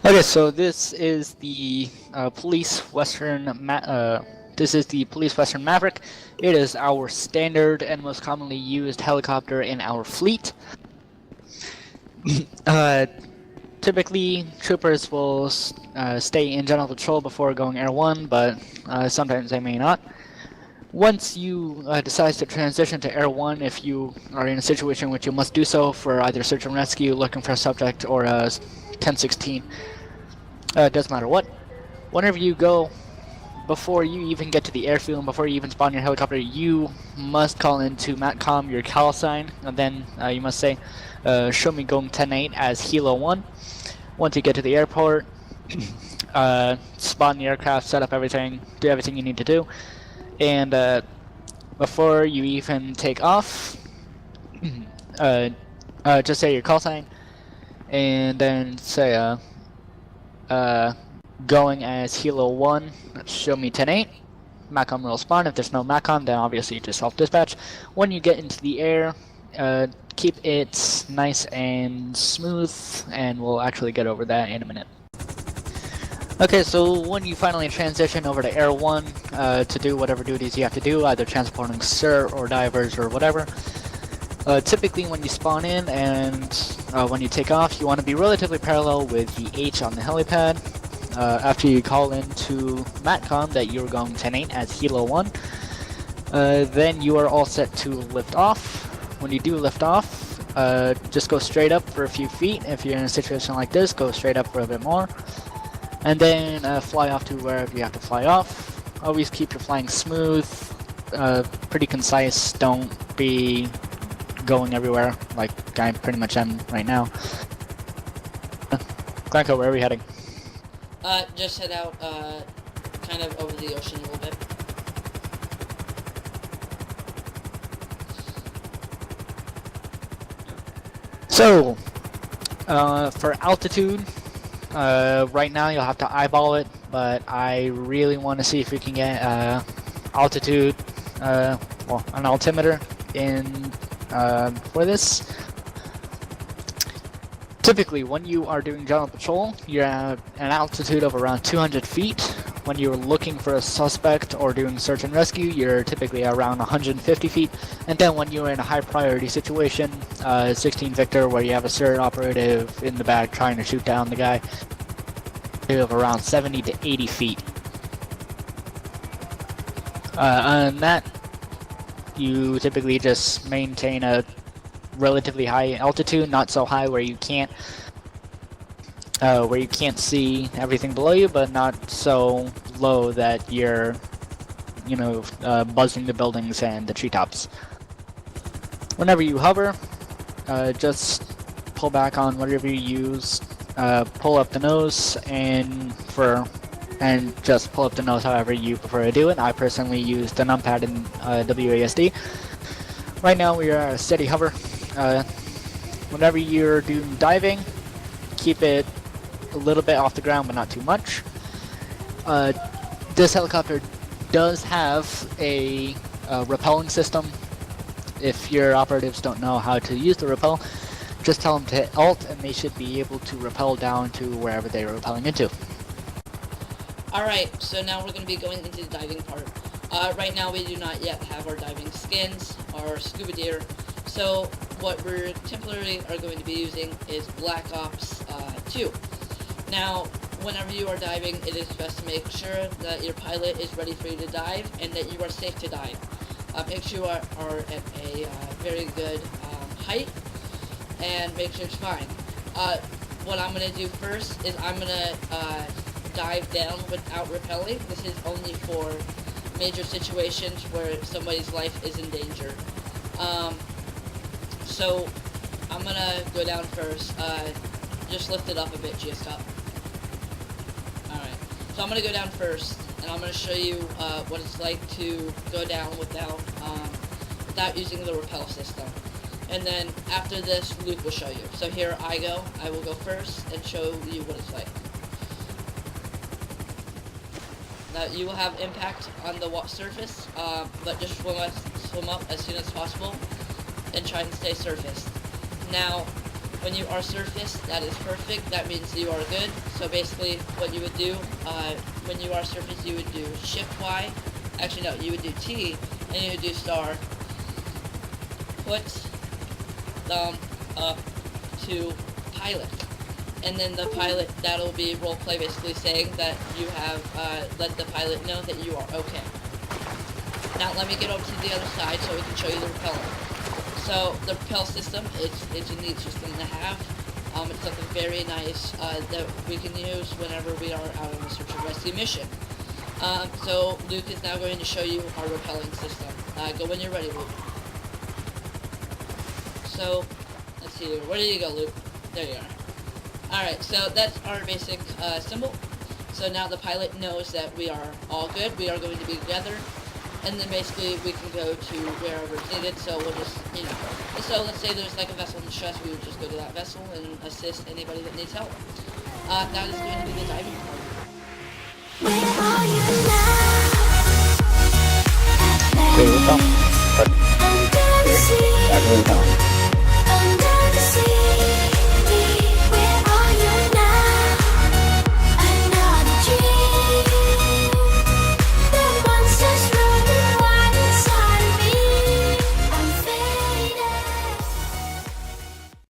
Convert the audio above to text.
Okay, so this is the police Western Maverick. It is our standard and most commonly used helicopter in our fleet. Typically, troopers will stay in general patrol before going Air 1, but sometimes they may not. Once you decide to transition to Air 1, if you are in a situation in which you must do so for either search and rescue, looking for a subject, or 1016, doesn't matter what. Whenever you go, before you even get to the airfield and before you even spawn your helicopter, you must call into MATCOM your call sign, and then you must say, show me going 10-8 as Helo 1. Once you get to the airport, spawn the aircraft, set up everything, do everything you need to do, and before you even take off, just say your call sign, and then say, going as Helo 1, show me 10-8. MATCOM will spawn. If there's no MATCOM, then obviously you just self-dispatch. When you get into the air, keep it nice and smooth, and we'll actually get over that in a minute. Okay, so when you finally transition over to Air 1 to do whatever duties you have to do, either transporting CERT or divers or whatever, typically when you spawn in and when you take off, you want to be relatively parallel with the H on the helipad. After you call into MATCOM that you're going 10-8 as Helo 1, then you are all set to lift off. When you do lift off, just go straight up for a few feet. If you're in a situation like this, go straight up for a bit more. And then fly off to wherever you have to fly off. Always keep your flying smooth, pretty concise. Don't be going everywhere like I pretty much am right now. Glenco, where are we heading? Just head out, kind of over the ocean a little bit. So, for altitude, right now you'll have to eyeball it, but I really want to see if we can get altitude, well, an altimeter in for this. Typically, when you are doing general patrol, you're at an altitude of around 200 feet. When you're looking for a suspect or doing search and rescue, you're typically around 150 feet. And then when you're in a high priority situation, 16 Victor, where you have a CERT operative in the back trying to shoot down the guy, of around 70 to 80 feet. On that, you typically just maintain a relatively high altitude, not so high where you can't see everything below you, but not so low that you're, you know, buzzing the buildings and the treetops. Whenever you hover, just pull back on whatever you use, pull up the nose, and just pull up the nose however you prefer to do it. I personally use the numpad in WASD. Right now we are at a steady hover. Whenever you're doing diving, keep it a little bit off the ground, but not too much. This helicopter does have a rappelling system. If your operatives don't know how to use the rappel, just tell them to hit Alt, and they should be able to rappel down to wherever they are rappelling into. Alright, so now we're going to be going into the diving part. Right now we do not yet have our diving skins, our scuba gear, so what we're temporarily are going to be using is Black Ops 2. Now, whenever you are diving, it is best to make sure that your pilot is ready for you to dive and that you are safe to dive. Make sure you are at a very good height, and make sure it's fine. What I'm going to do first is I'm going to dive down without rappelling. This is only for major situations where somebody's life is in danger. So I'm gonna go down first. Just lift it up a bit, GS up. Alright, so I'm gonna go down first, and I'm gonna show you what it's like to go down without using the rappel system. And then after this, Luke will show you. So here I will go first and show you what it's like. Now you will have impact on the surface, but just swim up as soon as possible and try and stay surfaced. Now, When you are surface, that is perfect. That means you are good. So basically, what you would do when you are surface, you would do Shift Y. Actually, no, you would do T, and you would do star. Put thumb up to pilot, and then the pilot, that'll be roleplay, basically saying that you have let the pilot know that you are okay. Now let me get over to the other side so we can show you the repeller. So the rappel system, it's a neat system to have. It's something very nice that we can use whenever we are out on a search and rescue mission. So Luke is now going to show you our rappelling system. Go when you're ready, Luke. So, let's see here. Where did you go, Luke? There you are. Alright, so that's our basic symbol. So now the pilot knows that we are all good. We are going to be together. And then basically we can go to wherever it's needed. So we'll just, so let's say there's like a vessel in distress. We would just go to that vessel and assist anybody that needs help. That is going to be the diving part. Wait, what's up?